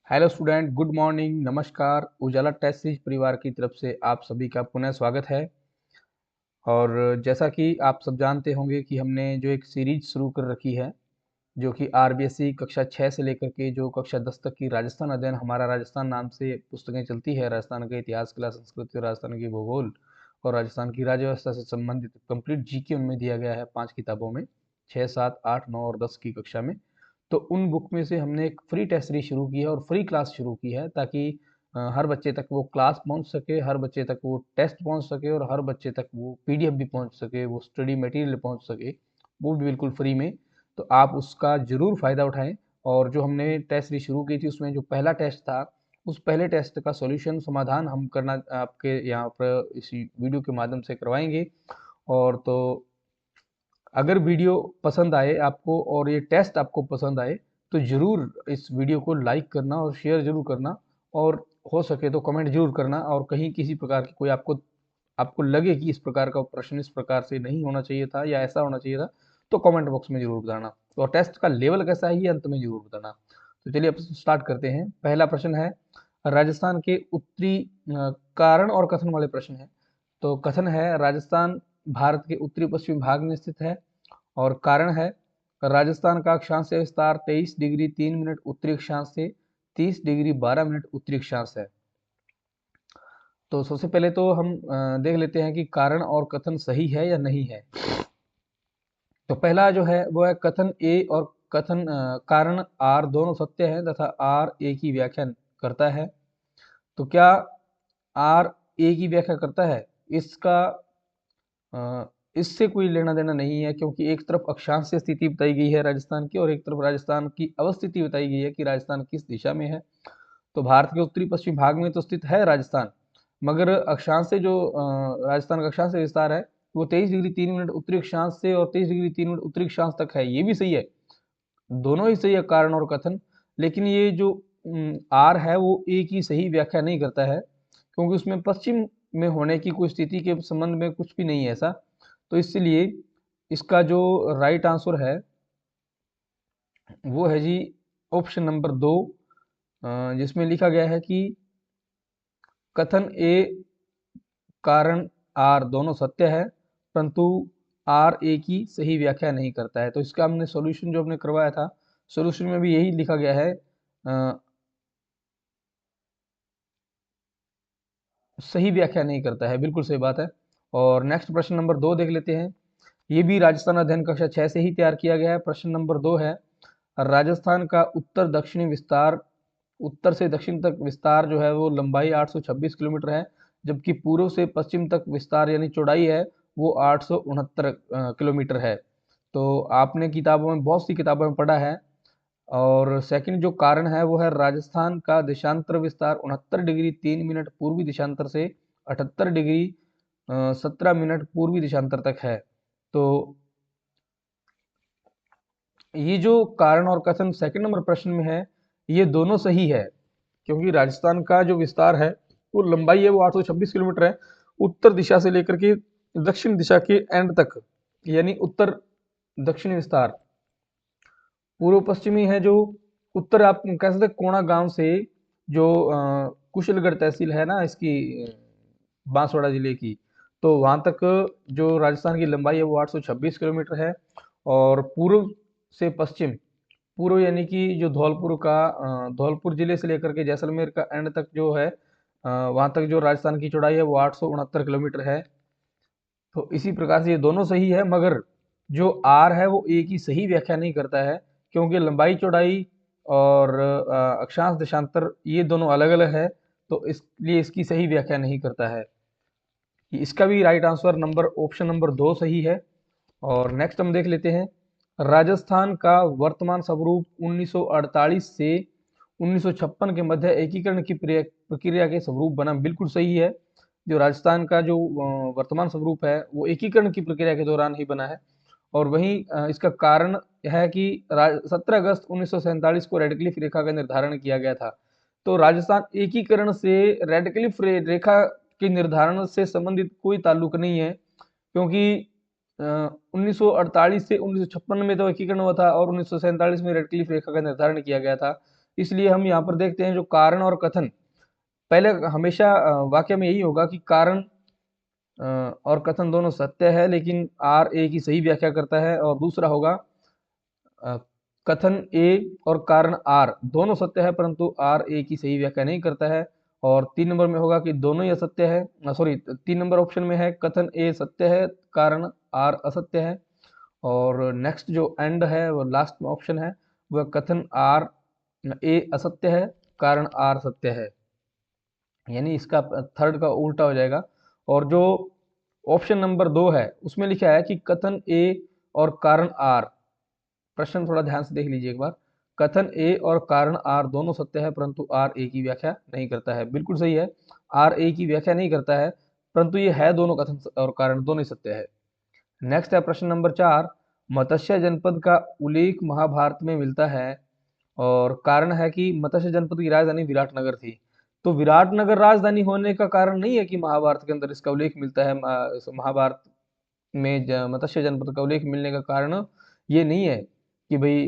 Hello student, good morning, नमस्कार। उजाला test series परिवार की तरफ से आप सभी का पुनः स्वागत है। और जैसा कि आप सब जानते होंगे कि हमने जो एक सीरीज शुरू कर रखी है, जो कि आरबीएससी कक्षा 6 से लेकर के जो कक्षा 10 तक की राजस्थान अध्ययन हमारा राजस्थान नाम से पुस्तकें चलती है। राजस्थान के इतिहास, कला, संस्कृति, राजस्थान की भूगोल और राजस्थान की राज्य व्यवस्था से संबंधित कंप्लीट जीके उनमें दिया गया है 5 किताबों में, 6, 7, 8, 9 और 10 की कक्षा में। तो उन बुक में से हमने एक फ्री टेस्ट सीरीज शुरू की है और फ्री क्लास शुरू की है, ताकि हर बच्चे तक वो क्लास पहुंच सके, हर बच्चे तक वो टेस्ट पहुंच सके और हर बच्चे तक वो पीडीएफ भी पहुंच सके, वो स्टडी मटेरियल पहुंच सके, वो भी बिल्कुल फ्री में। तो आप उसका ज़रूर फ़ायदा उठाएं। और जो हमने टेस्ट सीरीज शुरू की थी, उसमें जो पहला टेस्ट था, उस पहले टेस्ट का सॉल्यूशन समाधान हम करना आपके यहाँ पर इसी वीडियो के माध्यम से करवाएंगे। और तो अगर वीडियो पसंद आए आपको और ये टेस्ट आपको पसंद आए, तो ज़रूर इस वीडियो को लाइक करना और शेयर ज़रूर करना, और हो सके तो कमेंट ज़रूर करना। और कहीं किसी प्रकार की कोई आपको आपको लगे कि इस प्रकार का प्रश्न इस प्रकार से नहीं होना चाहिए था या ऐसा होना चाहिए था, तो कमेंट बॉक्स में ज़रूर बताना। तो टेस्ट का लेवल कैसा है, ये अंत में ज़रूर बताना। तो चलिए अब स्टार्ट करते हैं। पहला प्रश्न है, राजस्थान के उत्तरी कारण और कथन वाले प्रश्न है। तो कथन है, राजस्थान भारत के उत्तरी पश्चिमी भाग में स्थित है। और कारण है, राजस्थान का अक्षांश विस्तार 23 डिग्री 3 मिनट उत्तरी अक्षांश से 30 डिग्री 12 मिनट उत्तरी अक्षांश है। तो सबसे पहले तो हम देख लेते हैं कि कारण और कथन सही है या नहीं है। तो पहला जो है वो है कथन ए और कथन कारण आर दोनों सत्य है तथा आर ए की व्याख्या करता है। तो क्या आर ए की व्याख्या करता है? इसका इससे कोई लेना देना नहीं है, क्योंकि एक तरफ अक्षांश से स्थिति बताई गई है राजस्थान की, और एक तरफ राजस्थान की अवस्थिति बताई गई है कि राजस्थान किस दिशा में है। तो भारत के उत्तरी पश्चिमी भाग में तो स्थित है राजस्थान, मगर अक्षांश से जो राजस्थान का अक्षांश से विस्तार है, वो 23 डिग्री 3 मिनट उत्तरी अक्षांश से और 23 डिग्री 3 मिनट उत्तरी अक्षांश तक है। ये भी सही है, दोनों ही सही है, कारण और कथन। लेकिन ये जो आर है वो ए की सही व्याख्या नहीं करता है, क्योंकि उसमें पश्चिम में होने की कोई स्थिति के संबंध में कुछ भी नहीं है ऐसा। तो इसलिए इसका जो राइट आंसर है वो है जी ऑप्शन नंबर 2, जिसमें लिखा गया है कि कथन ए कारण आर दोनों सत्य है, परंतु आर ए की सही व्याख्या नहीं करता है। तो इसका हमने सॉल्यूशन जो हमने करवाया था, सॉल्यूशन में भी यही लिखा गया है, सही व्याख्या नहीं करता है। बिल्कुल सही बात है। और नेक्स्ट प्रश्न नंबर 2 देख लेते हैं। ये भी राजस्थान अध्ययन कक्षा 6 से ही तैयार किया गया है। प्रश्न नंबर 2 है, राजस्थान का उत्तर दक्षिणी विस्तार, उत्तर से दक्षिण तक विस्तार जो है वो लंबाई 826 किलोमीटर है, जबकि पूर्व से पश्चिम तक विस्तार यानी चौड़ाई है वो 869 किलोमीटर है। तो आपने किताबों में, बहुत सी किताबों में पढ़ा है। और सेकंड जो कारण है वो है, राजस्थान का देशांतर विस्तार 69 डिग्री 3 मिनट पूर्वी देशांतर से 78 डिग्री 17 मिनट पूर्वी देशांतर तक है। तो ये जो कारण और कथन सेकंड नंबर प्रश्न में है, ये दोनों सही है, क्योंकि राजस्थान का जो विस्तार है वो लंबाई है वो 826 किलोमीटर है, उत्तर दिशा से लेकर के दक्षिण दिशा के एंड तक, यानी उत्तर दक्षिणी विस्तार। पूर्व पश्चिमी है जो उत्तर, आप कह सकते हैं कोणा गांव से, जो कुशलगढ़ तहसील है ना इसकी, बांसवाड़ा जिले की, तो वहां तक जो राजस्थान की लंबाई है वो 826 किलोमीटर है। और पूर्व से पश्चिम, पूर्व यानी कि जो धौलपुर का, धौलपुर जिले से लेकर के जैसलमेर का एंड तक जो है, वहां तक जो राजस्थान की चौड़ाई है वो 869 किलोमीटर है। तो इसी प्रकार से ये दोनों सही है, मगर जो आर है वो ए की सही व्याख्या नहीं करता है, क्योंकि लंबाई चौड़ाई और अक्षांश देशांतर ये दोनों अलग अलग है। तो इसलिए इसकी सही व्याख्या नहीं करता है। इसका भी right answer number option number 2 सही है। और नेक्स्ट हम देख लेते हैं, राजस्थान का वर्तमान स्वरूप 1948 से 1956 के मध्य एकीकरण की प्रक्रिया के स्वरूप बना। बिल्कुल सही है। जो राजस्थान का जो वर्तमान स्वरूप है वो एकीकरण की प्रक्रिया के दौरान ही बना है। और वहीं इसका कारण है कि 17 अगस्त 1947 को रेडक्लिफ रेखा का निर्धारण किया गया था। तो राजस्थान एकीकरण से रेडक्लिफ रेखा के निर्धारण से संबंधित कोई ताल्लुक नहीं है, क्योंकि 1948 से 1956 में तो एकीकरण हुआ था और 1947 में रेडक्लिफ रेखा का निर्धारण किया गया था। इसलिए हम यहाँ पर देखते हैं जो कारण और कथन, पहले हमेशा वाक्य में यही होगा कि कारण और कथन दोनों सत्य है, लेकिन आर ए की सही व्याख्या करता है। और दूसरा होगा अ, कथन ए और कारण आर दोनों सत्य है, परंतु आर ए की सही व्याख्या नहीं करता है। और 3 नंबर में होगा कि दोनों ही असत्य है, सॉरी 3 नंबर ऑप्शन में है कथन ए सत्य है, कारण आर असत्य है। और नेक्स्ट जो एंड है वो लास्ट में ऑप्शन है, वह कथन आर ए असत्य है, कारण आर सत्य है। यानी इसका थर्ड का उल्टा हो जाएगा। और जो ऑप्शन नंबर 2 है उसमें लिखा है कि कथन ए और कारण आर, प्रश्न थोड़ा ध्यान से देख लीजिए एक बार, कथन ए और कारण आर दोनों सत्य है, परंतु आर ए की व्याख्या नहीं करता है। बिल्कुल सही है, आर ए की व्याख्या नहीं करता है, परंतु ये है दोनों कथन और कारण दोनों ही सत्य है। नेक्स्ट है प्रश्न नंबर 4, मत्स्य जनपद का उल्लेख महाभारत में मिलता है और कारण है कि मत्स्य जनपद की राजधानी विराटनगर थी। तो विराटनगर राजधानी होने का कारण नहीं है कि महाभारत के अंदर इसका उल्लेख मिलता है। महाभारत में मत्स्य जनपद का उल्लेख मिलने का कारण ये नहीं है कि भाई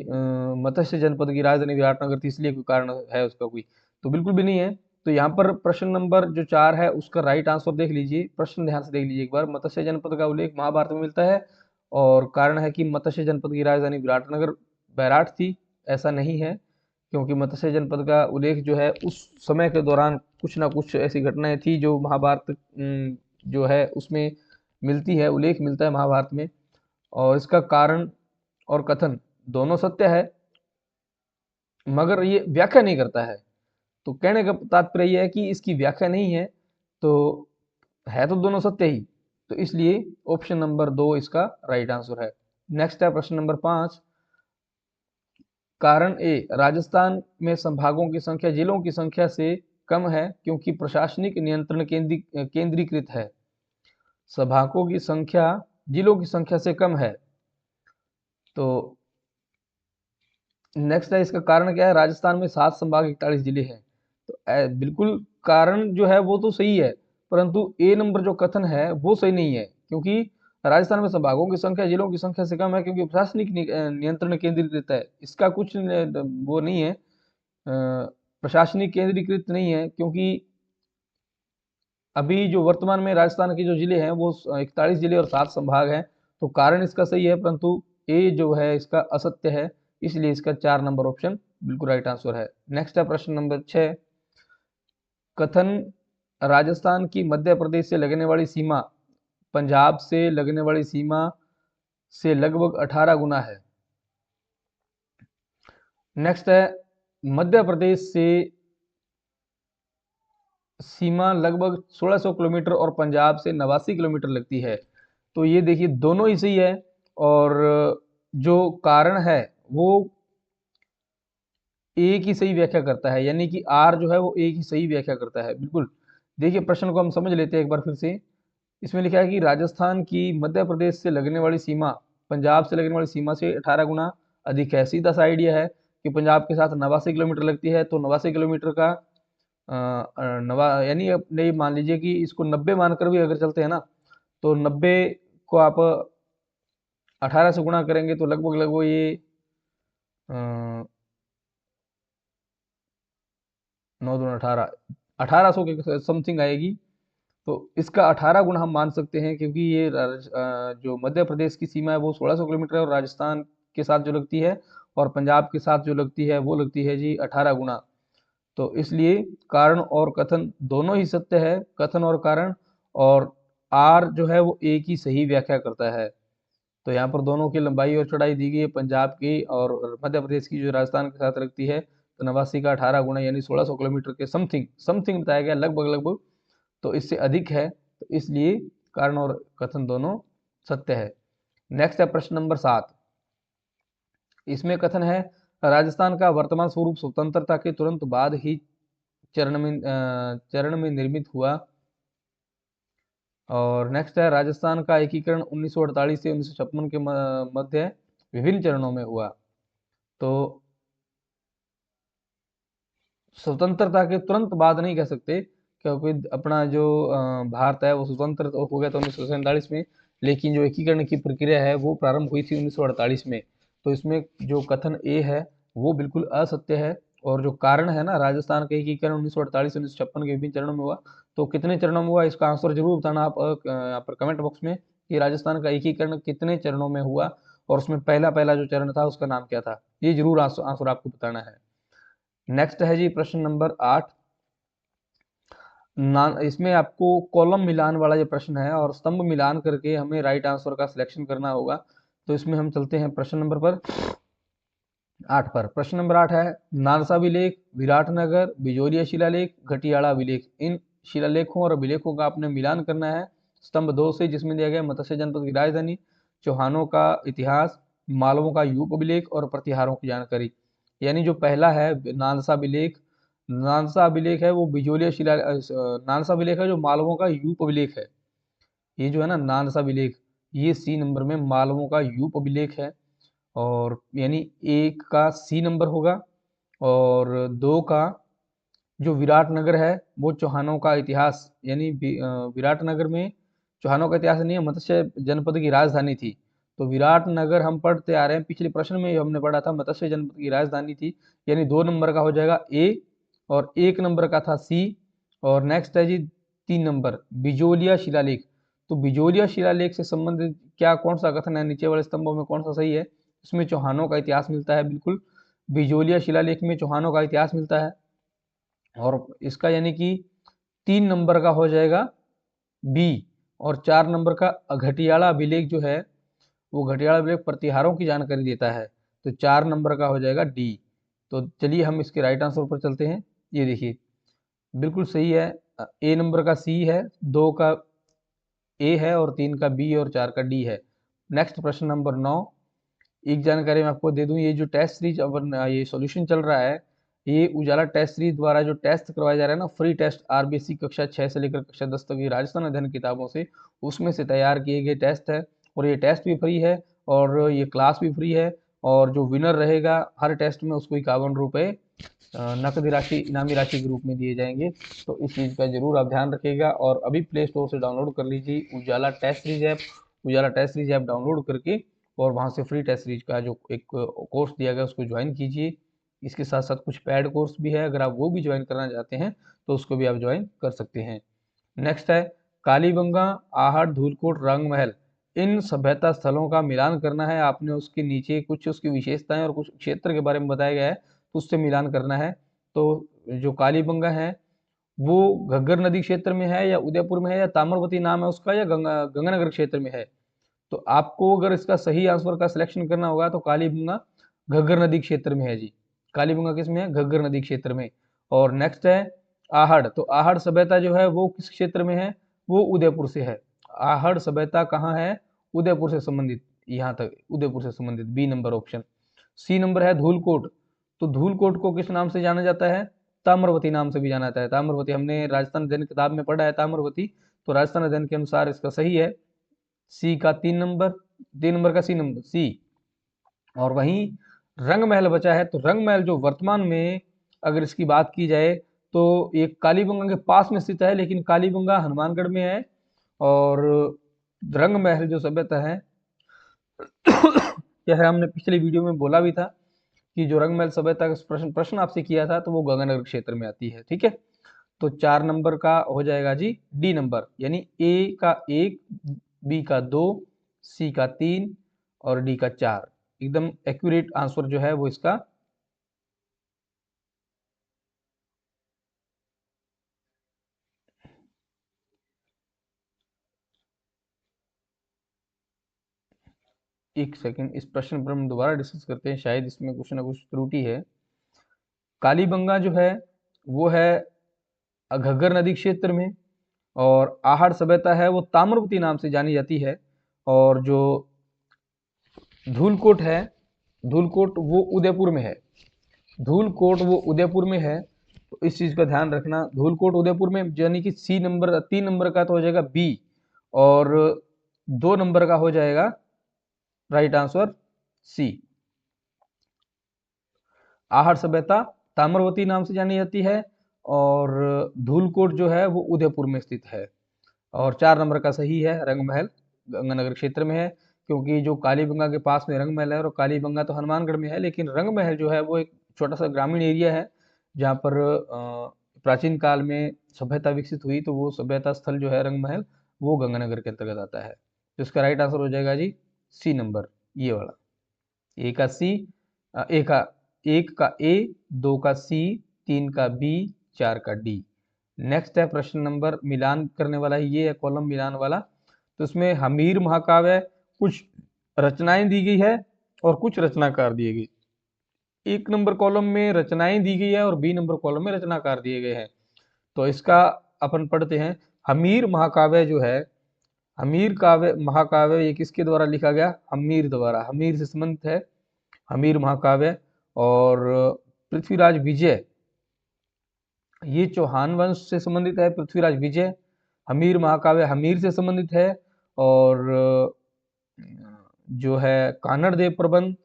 मत्स्य जनपद की राजधानी विराटनगर थी इसलिए कोई कारण है उसका कोई, तो बिल्कुल भी नहीं है। तो यहाँ पर प्रश्न नंबर जो 4 है उसका राइट आंसर देख लीजिए, प्रश्न ध्यान से देख लीजिए एक बार, मत्स्य जनपद का उल्लेख महाभारत में मिलता है और कारण है कि मत्स्य जनपद की राजधानी विराटनगर बैराट थी, ऐसा नहीं है। क्योंकि मत्स्य जनपद का उल्लेख जो है उस समय के दौरान कुछ ना कुछ ऐसी घटनाएं थी जो महाभारत जो है उसमें मिलती है, उल्लेख मिलता है महाभारत में। और इसका कारण और कथन दोनों सत्य है, मगर ये व्याख्या नहीं करता है। तो कहने का तात्पर्य यह है कि इसकी व्याख्या नहीं है, तो है तो दोनों सत्य ही, तो इसलिए ऑप्शन नंबर 2 इसका राइट आंसर है। नेक्स्ट है प्रश्न नंबर 5, कारण ए, राजस्थान में संभागों की संख्या जिलों की संख्या से कम है क्योंकि प्रशासनिक नियंत्रण केंद्रीकृत है। संभागों की संख्या जिलों की संख्या से कम है, तो नेक्स्ट है इसका कारण क्या है, राजस्थान में 7 संभाग 41 जिले हैं। तो बिल्कुल कारण जो है वो तो सही है, परंतु ए नंबर जो कथन है वो सही नहीं है, क्योंकि राजस्थान में संभागों की संख्या जिलों की संख्या से कम है क्योंकि प्रशासनिक नियंत्रण केंद्रीकृत है। इसका कुछ वो नहीं है, प्रशासनिक केंद्रीकृत नहीं है, क्योंकि अभी जो वर्तमान में राजस्थान के जो जिले हैं वो 41 जिले और 7 संभाग हैं। तो कारण इसका सही है, परंतु ए जो है इसका असत्य है, इसलिए इसका 4 नंबर ऑप्शन बिल्कुल राइट आंसर है। नेक्स्ट है प्रश्न नंबर 6, कथन राजस्थान की मध्य प्रदेश से लगने वाली सीमा पंजाब से लगने वाली सीमा से लगभग 18 गुना है। नेक्स्ट है मध्य प्रदेश से सीमा लगभग 1600 किलोमीटर और पंजाब से 89 किलोमीटर लगती है। तो ये देखिए दोनों ही सही है, और जो कारण है वो ए की सही व्याख्या करता है, यानी कि आर जो है वो ए की सही व्याख्या करता है। बिल्कुल देखिए प्रश्न को हम समझ लेते हैं एक बार फिर से। इसमें लिखा है कि राजस्थान की मध्य प्रदेश से लगने वाली सीमा पंजाब से लगने वाली सीमा से 18 गुना अधिक है। सीधा सा आइडिया है कि पंजाब के साथ 89 किलोमीटर लगती है, तो 89 किलोमीटर का नवा यानी अपने ये मान लीजिए कि इसको 90 मानकर भी अगर चलते हैं ना, तो 90 को आप 18 से गुणा करेंगे तो लगभग लगभग ये 9 दूना 18, 1800 के समथिंग आएगी। तो इसका 18 गुना हम मान सकते हैं, क्योंकि ये जो मध्य प्रदेश की सीमा है वो 1600 किलोमीटर है और राजस्थान के साथ जो लगती है और पंजाब के साथ जो लगती है वो लगती है जी 18 गुना। तो इसलिए कारण और कथन दोनों ही सत्य है, कथन और कारण, और आर जो है वो एक ही सही व्याख्या करता है। तो यहाँ पर दोनों की लंबाई और चौड़ाई दी गई है, पंजाब की और मध्य प्रदेश की जो राजस्थान के साथ लगती है, तो 89 का 18 गुना यानी 1600 किलोमीटर के समथिंग समथिंग बताया गया, लगभग लगभग, तो इससे अधिक है, तो इसलिए कारण और कथन दोनों सत्य है। नेक्स्ट है प्रश्न नंबर 7, इसमें कथन है राजस्थान का वर्तमान स्वरूप स्वतंत्रता के तुरंत बाद ही चरण में निर्मित हुआ। और नेक्स्ट है राजस्थान का एकीकरण 1948 से 1956 के मध्य विभिन्न चरणों में हुआ। तो स्वतंत्रता के तुरंत बाद नहीं कह सकते, क्योंकि अपना जो भारत है वो स्वतंत्र तो हो गया था 1947 में, लेकिन जो एकीकरण की प्रक्रिया है वो प्रारंभ हुई थी 1948 में। तो इसमें जो कथन ए है वो बिल्कुल असत्य है, और जो कारण है ना, राजस्थान का एकीकरण 1948 से 1956 के विभिन्न चरणों में हुआ। तो कितने चरणों में हुआ, इसका आंसर जरूर बताना आप यहाँ पर कमेंट बॉक्स में, कि राजस्थान का एकीकरण कितने चरणों में हुआ और उसमें पहला पहला जो चरण था उसका नाम क्या था, ये जरूर आंसर आपको बताना है। नेक्स्ट है जी प्रश्न नंबर 8। इसमें आपको कॉलम मिलान वाला ये प्रश्न है और स्तंभ मिलान करके हमें राइट आंसर का सिलेक्शन करना होगा। तो इसमें हम चलते हैं प्रश्न नंबर 8 पर। प्रश्न नंबर 8 है, नालसा अभिलेख, विराटनगर, बिजोरिया शिलालेख, घटियाला अभिलेख, इन शिलालेखों और अभिलेखों का आपने मिलान करना है स्तंभ 2 से, जिसमें दिया गया मत्स्य जनपद की राजधानी, चौहानों का इतिहास, मालवों का यूप अभिलेख और प्रतिहारों की जानकारी। यानी जो पहला है नालसा अभिलेख, नालसा अभिलेख है वो बिजोलिया शिला नालसा अभिलेख है जो मालवों का यूप अभिलेख है। ये जो है ना नालसा अभिलेख, ये सी नंबर में मालवों का यूप अभिलेख है। और यानी 1 का सी नंबर होगा और 2 का जो विराटनगर है वो चौहानों का इतिहास, यानी विराटनगर में चौहानों का इतिहास नहीं है, मत्स्य जनपद की राजधानी थी। तो विराटनगर हम पढ़ते आ रहे हैं, पिछले प्रश्न में हमने पढ़ा था मत्स्य जनपद की राजधानी थी, यानी 2 नंबर का हो जाएगा ए और 1 नंबर का था सी। और नेक्स्ट है जी 3 नंबर बिजोलिया शिलालेख। तो बिजोलिया शिलालेख से संबंधित क्या कौन सा कथन है, नीचे वाले स्तंभों में कौन सा सही है, इसमें चौहानों का इतिहास मिलता है, बिल्कुल बिजोलिया शिलालेख में चौहानों का इतिहास मिलता है। और इसका यानी कि 3 नंबर का हो जाएगा बी और 4 नंबर का घटियाला अभिलेख जो है वो घटियाला अभिलेख प्रतिहारों की जानकारी देता है, तो 4 नंबर का हो जाएगा डी। तो चलिए हम इसके राइट आंसर पर चलते हैं। ये देखिए बिल्कुल सही है, ए नंबर का सी है, 2 का ए है और 3 का बी और 4 का डी है। नेक्स्ट प्रश्न नंबर 9। एक जानकारी मैं आपको दे दूं, ये जो टेस्ट सीरीज अपन ये सॉल्यूशन चल रहा है, ये उजाला टेस्ट सीरीज द्वारा जो टेस्ट करवाया जा रहा है ना, फ्री टेस्ट आरबीएससी कक्षा 6 से लेकर कक्षा 10 तक की राजस्थान अध्ययन किताबों से, उसमें से तैयार किए गए टेस्ट है। और ये टेस्ट भी फ्री है और ये क्लास भी फ्री है। और जो विनर रहेगा हर टेस्ट में उसको 51 रुपये नकद राशि इनामी राशि के रूप में दिए जाएंगे। तो इस चीज़ का जरूर आप ध्यान रखिएगा और अभी प्ले स्टोर से डाउनलोड कर लीजिए उजाला टेस्ट सीरीज ऐप। उजाला टेस्ट सीरीज ऐप डाउनलोड करके और वहाँ से फ्री टेस्ट सीरीज का जो एक कोर्स दिया गया उसको ज्वाइन कीजिए। इसके साथ साथ कुछ पैड कोर्स भी है, अगर आप वो भी ज्वाइन करना चाहते हैं तो उसको भी आप ज्वाइन कर सकते हैं। नेक्स्ट है कालीबंगा, आहट, धूलकोट, रंग महल, इन सभ्यता स्थलों का मिलान करना है आपने। उसके नीचे कुछ उसकी विशेषताएं और कुछ क्षेत्र के बारे में बताया गया है, तो उससे मिलान करना है। तो जो कालीबंगा है वो घग्गर नदी क्षेत्र में है या उदयपुर में है या ताम्रवती नाम है उसका या गंगानगर क्षेत्र में है। तो आपको अगर इसका सही आंसर का सिलेक्शन करना होगा तो कालीबंगा घग्गर नदी क्षेत्र में है जी। कालीबंगा किस में है, घग्गर नदी क्षेत्र में। और नेक्स्ट है आहड़। तो आहड़ सभ्यता जो है वो किस क्षेत्र में है, वो उदयपुर से है। आहड़ सभ्यता कहाँ है, उदयपुर से संबंधित, यहाँ तक उदयपुर से संबंधित, B number option. C number है धूलकोट। तो धूलकोट को किस नाम से जाना जाता है, ताम्रवती नाम से भी जाना जाता है। ताम्रवती हमने राजस्थान अध्ययन किताब में पढ़ा है ताम्रवती। तो राजस्थान अध्ययन के अनुसार इसका सही है सी का 3 नंबर का सी। और वहीं रंग महल बचा है। तो रंग महल जो वर्तमान में अगर इसकी बात की जाए तो ये कालीबंगा के पास में स्थित है, लेकिन कालीबंगा हनुमानगढ़ में है। और रंग महल जो सभ्यता है जैसे हमने पिछले वीडियो में बोला भी था कि जो रंग महल सभ्यता का प्रश्न आपसे किया था तो वो गंगानगर क्षेत्र में आती है। ठीक है, तो 4 नंबर का हो जाएगा जी डी नंबर, यानी ए का 1, बी का 2, सी का 3 और डी का 4। एकदम एक्यूरेट आंसर जो है वो इसका एक सेकंड, इस प्रश्न पर हम दोबारा डिस्कस करते हैं, शायद इसमें कुछ ना कुछ त्रुटि है। कालीबंगा जो है वो है घग्गर नदी क्षेत्र में और आहड़ सभ्यता है वो ताम्रवती नाम से जानी जाती है। और जो धूलकोट है, धूलकोट वो उदयपुर में है। धूलकोट वो उदयपुर में है, तो इस चीज का ध्यान रखना। धूलकोट उदयपुर में, यानी कि सी नंबर 3 नंबर का तो हो जाएगा बी और 2 नंबर का हो जाएगा राइट आंसर सी। आहड़ सभ्यता ताम्रवती नाम से जानी जाती है और धूलकोट जो है वो उदयपुर में स्थित है। और 4 नंबर का सही है रंग महल गंगानगर क्षेत्र में है, क्योंकि जो कालीबंगा के पास में रंग महल है और कालीबंगा तो हनुमानगढ़ में है, लेकिन रंग महल जो है वो एक छोटा सा ग्रामीण एरिया है जहाँ पर प्राचीन काल में सभ्यता विकसित हुई, तो वो सभ्यता स्थल जो है रंगमहल, वो गंगानगर के अंतर्गत आता है। तो इसका राइट आंसर हो जाएगा जी सी नंबर, ये वाला। ए का सी, एक का ए, दो का सी, तीन का बी, चार का डी। नेक्स्ट है प्रश्न नंबर, मिलान करने वाला है, ये है कॉलम मिलान वाला। तो इसमें हमीर महाकाव्य कुछ रचनाएं दी गई है और कुछ रचनाकार दिए गए। एक नंबर कॉलम में रचनाएं दी गई है और बी नंबर कॉलम में रचनाकार दिए गए हैं। तो इसका अपन पढ़ते हैं। हमीर महाकाव्य जो है, हमीर काव्य महाकाव्य, ये किसके द्वारा लिखा गया? हमीर द्वारा, हमीर से संबंधित है हमीर महाकाव्य। और पृथ्वीराज विजय, ये चौहान वंश से संबंधित है। पृथ्वीराज विजय, हमीर महाकाव्य हमीर से संबंधित है। और जो है कानड़ देव प्रबंध,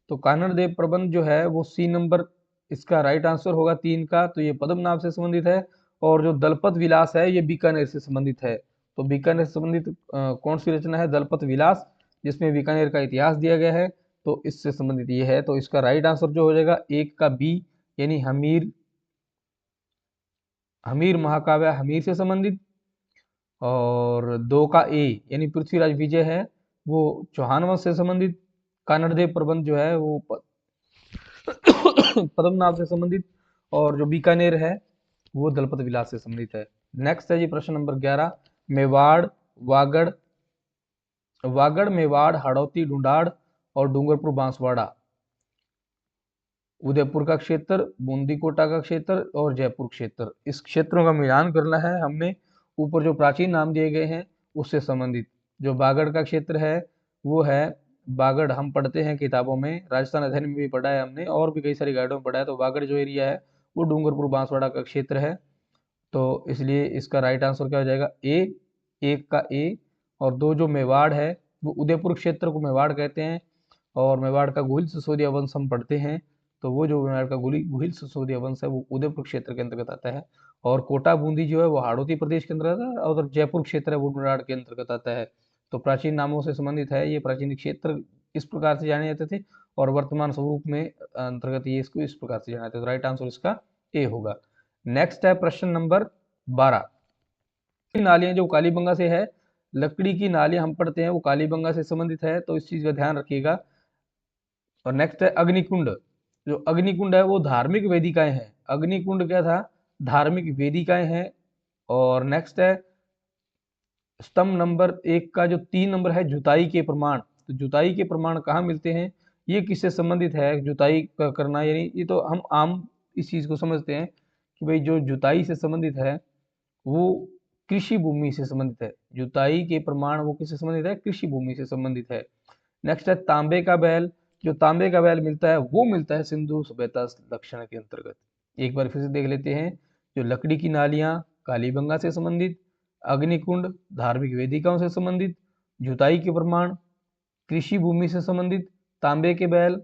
तो कानड़ देव प्रबंध जो है वो सी नंबर इसका राइट आंसर होगा, तीन का। तो ये पद्मनाभ से संबंधित है। और जो दलपत विलास है ये बीकानेर से संबंधित है। तो बीकानेर से संबंधित कौन सी रचना है? दलपत विलास, जिसमें बीकानेर का इतिहास दिया गया है, तो इससे संबंधित ये है। तो इसका राइट आंसर जो हो जाएगा एक का बी, यानी हमीर, हमीर महाकाव्य हमीर से संबंधित। और दो का ए यानी पृथ्वीराज विजय है वो चौहान वंश से संबंधित। कानड़ देव प्रबंध जो है वो पद्मनाभ से संबंधित। और जो बीकानेर है वो दलपत विलास से संबंधित है। नेक्स्ट है जी प्रश्न नंबर 11, मेवाड़, वागड़, वागड़, मेवाड़, हाड़ौती, ढूंढाड़ और डूंगरपुर बांसवाड़ा, उदयपुर का क्षेत्र, बूंदी कोटा का क्षेत्र और जयपुर क्षेत्र, इस क्षेत्रों का मिलान करना है हमने। ऊपर जो प्राचीन नाम दिए गए हैं उससे संबंधित। जो बागड़ का क्षेत्र है वो है, बागड़ हम पढ़ते हैं किताबों में, राजस्थान अध्ययन में भी पढ़ा है हमने, और भी कई सारी गाइडों में पढ़ा है। तो बागड़ जो एरिया है वो डूंगरपुर बांसवाड़ा का क्षेत्र है। तो इसलिए इसका राइट आंसर क्या हो जाएगा? ए, एक का ए। और दो जो मेवाड़ है वो उदयपुर क्षेत्र को मेवाड़ कहते हैं। और मेवाड़ का गुहिल सिसोदिया वंश हम पढ़ते हैं, तो वो जो मेवाड़ का गुहिल सिसोदिया वंश है वो उदयपुर क्षेत्र के अंतर्गत आता है। और कोटा बूंदी जो है वो हाड़ौती प्रदेश के अंतर्गत आता है। और जयपुर क्षेत्र है वो मेवाड़ के अंतर्गत आता है। तो प्राचीन नामों से संबंधित है ये प्राचीन क्षेत्र, इस प्रकार से जाने जाते थे। और वर्तमान स्वरूप में अंतर्गत ये इसको इस प्रकार से जाना जाता है। तो राइट आंसर इसका ए होगा। नेक्स्ट है प्रश्न नंबर 12, नालियां जो कालीबंगा से है, लकड़ी की नालियां हम पढ़ते हैं वो कालीबंगा से संबंधित है, तो इस चीज का ध्यान रखिएगा। और नेक्स्ट है अग्निकुंड, जो अग्निकुंड है वो धार्मिक वेदिकाएं हैं। अग्निकुंड क्या था? धार्मिक वेदिकाएं हैं। और नेक्स्ट है स्तंभ नंबर 1 का जो 3 नंबर है, जुताई के प्रमाण। तो जुताई के प्रमाण कहाँ मिलते हैं? ये किससे संबंधित है? जुताई करना, यानी ये तो हम आम इस चीज को समझते हैं कि भाई जो जुताई से संबंधित है वो कृषि भूमि से संबंधित है। जुताई के प्रमाण वो किससे संबंधित है? कृषि भूमि से संबंधित है। नेक्स्ट है तांबे का बैल, जो तांबे का बैल मिलता है वो मिलता है सिंधु सभ्यता लक्षण के अंतर्गत। एक बार फिर से देख लेते हैं। जो लकड़ी की नालियां कालीबंगा से संबंधित, अग्निकुंड धार्मिक वेदिकाओं से संबंधित, जुताई के प्रमाण कृषि भूमि से संबंधित, तांबे के बैल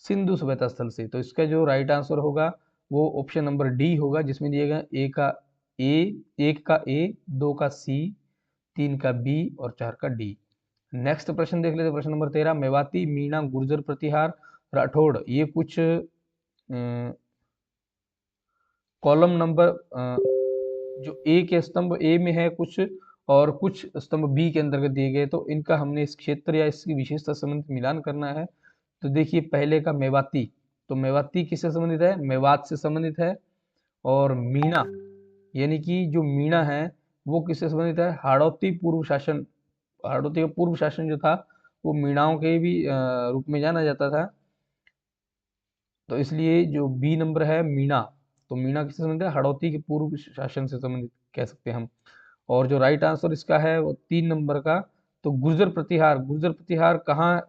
सिंधु सभ्यता स्थल से। तो इसका जो राइट आंसर होगा वो ऑप्शन नंबर डी होगा, जिसमें दिया गया ए का ए, एक का ए, दो का सी, तीन का बी और चार का डी। नेक्स्ट प्रश्न देख लेते, प्रश्न नंबर 13, मेवाती, मीणा, गुर्जर, प्रतिहार, राठौड़, ये कुछ कॉलम नंबर जो ए के स्तंभ ए में है कुछ, और कुछ स्तंभ बी के अंतर्गत दिए गए। तो इनका हमने इस क्षेत्र या इसकी विशेषता संबंधित मिलान करना है। तो देखिए पहले का मेवाती, तो मेवाती किससे संबंधित है? मेवात से संबंधित है। और मीणा, यानी कि जो मीणा है वो किससे संबंधित है? हाड़ौती पूर्व शासन, हाड़ौती का पूर्व शासन जो था वो मीणाओं के भी रूप में जाना जाता था। तो इसलिए जो बी नंबर है मीणा, तो मीणा किससे संबंधित है? हाड़ौती के पूर्व शासन से संबंधित कह सकते हैं हम। और जो राइट आंसर इसका है वो 3 नंबर का, तो गुर्जर प्रतिहार, गुर्जर प्रतिहार कहाँ,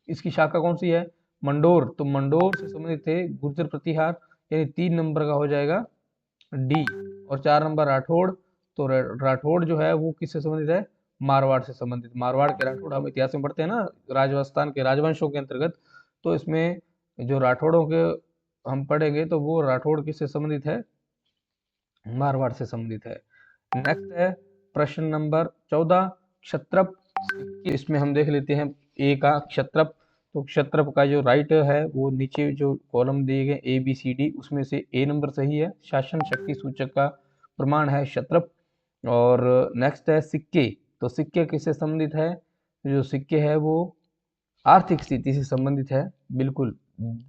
इसकी शाखा कौन सी है? मंडोर, तो मंडोर से संबंधित थे गुर्जर प्रतिहार, यानी 3 नंबर का हो जाएगा डी। और 4 नंबर राठौड़, तो राठौड़ जो है वो किससे संबंधित है? मारवाड़ से संबंधित। मारवाड़ के राठौड़ हम इतिहास में पढ़ते हैं ना, राजस्थान के राजवंशों के अंतर्गत। तो इसमें जो राठौड़ों के हम पढ़ेंगे तो वो राठौड़ किससे संबंधित है? मारवाड़ से संबंधित है। नेक्स्ट है प्रश्न नंबर 14, क्षत्रप। इसमें हम देख लेते हैं ए का क्षत्रप, तो क्षत्रप का जो राइट है वो नीचे जो कॉलम दिए गए ABCD, उसमें से A नंबर सही है। शासन शक्ति सूचक का प्रमाण है क्षत्रप। और नेक्स्ट है सिक्के। तो सिक्के किससे संबंधित है? जो सिक्के है वो आर्थिक स्थिति से संबंधित है, बिल्कुल।